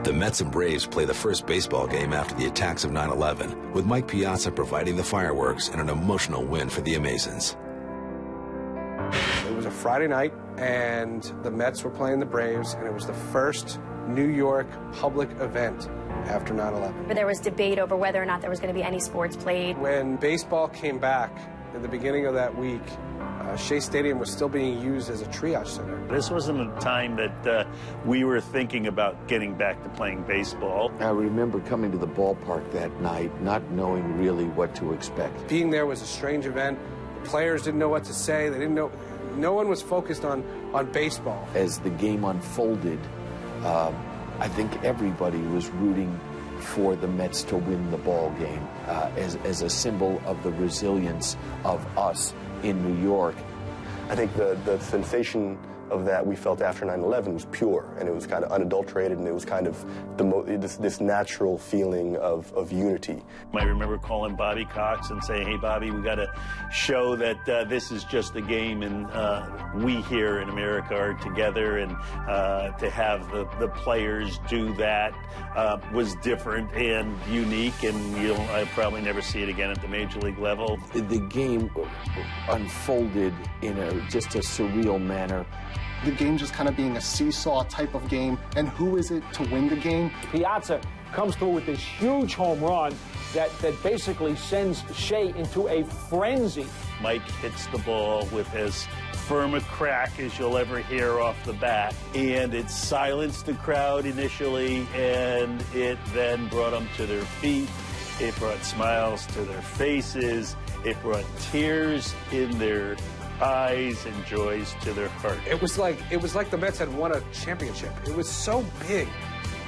The Mets and Braves play the first baseball game after the attacks of 9/11, with Mike Piazza providing the fireworks and an emotional win for the Amazons. It was a Friday night, and the Mets were playing the Braves, and it was the first New York public event after 9/11. There was debate over whether or not there was going to be any sports played. When baseball came back at the beginning of that week, Shea Stadium was still being used as a triage center. This wasn't a time that we were thinking about getting back to playing baseball. I remember coming to the ballpark that night, not knowing really what to expect. Being there was a strange event. The players didn't know what to say. They didn't know. No one was focused on baseball. As the game unfolded, I think everybody was rooting for the Mets to win the ball game as a symbol of the resilience of us in New York. I think the sensation of that we felt after 9/11 was pure, and it was kind of unadulterated, and it was kind of this natural feeling of unity. I remember calling Bobby Cox and saying, "Hey, Bobby, we got to show that this is just a game, and we here in America are together." And to have the players do that was different and unique, and I'll probably never see it again at the major league level. The game unfolded in just a surreal manner. The game just kind of being a seesaw type of game, and who is it to win the game? Piazza comes through with this huge home run that basically sends Shea into a frenzy. Mike hits the ball with as firm a crack as you'll ever hear off the bat, and it silenced the crowd initially, and it then brought them to their feet. It brought smiles to their faces. It brought tears in their eyes and joys to their heart. It was like the Mets had won a championship. It was so big,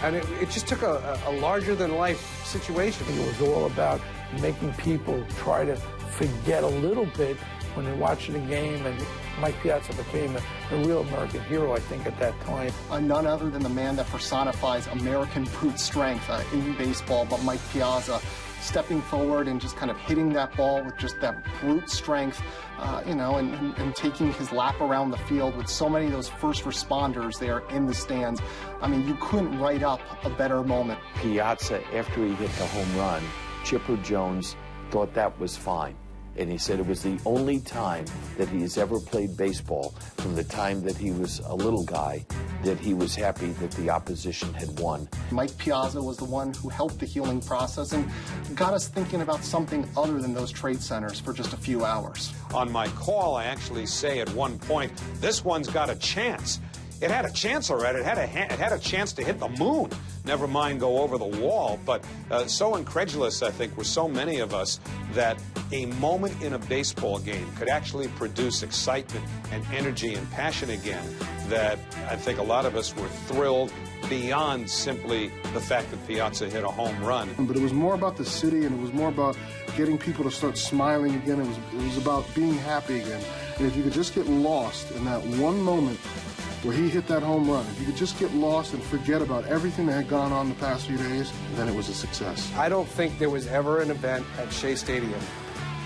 and it just took a larger-than-life situation. It was all about making people try to forget a little bit when they're watching the game, and Mike Piazza became a real American hero, I think, at that time. None other than the man that personifies American brute strength in baseball, but Mike Piazza, stepping forward and just kind of hitting that ball with just that brute strength, and taking his lap around the field with so many of those first responders there in the stands. I mean, you couldn't write up a better moment. Piazza, after he hit the home run, Chipper Jones thought that was fine. And he said it was the only time that he has ever played baseball, from the time that he was a little guy, that he was happy that the opposition had won. Mike Piazza was the one who helped the healing process and got us thinking about something other than those trade centers for just a few hours. On my call, I actually say at one point, this one's got a chance. It had a chance already. It had a chance to hit the moon, never mind go over the wall. But so incredulous, I think, were so many of us that a moment in a baseball game could actually produce excitement and energy and passion again, that I think a lot of us were thrilled beyond simply the fact that Piazza hit a home run. But it was more about the city, and it was more about getting people to start smiling again. It was about being happy again. And if you could just get lost in that one moment where he hit that home run, if you could just get lost and forget about everything that had gone on the past few days, then it was a success. I don't think there was ever an event at Shea Stadium,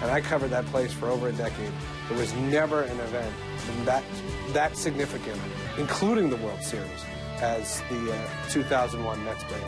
and I covered that place for over a decade. There was never an event that significant, including the World Series, as the 2001 Mets Braves.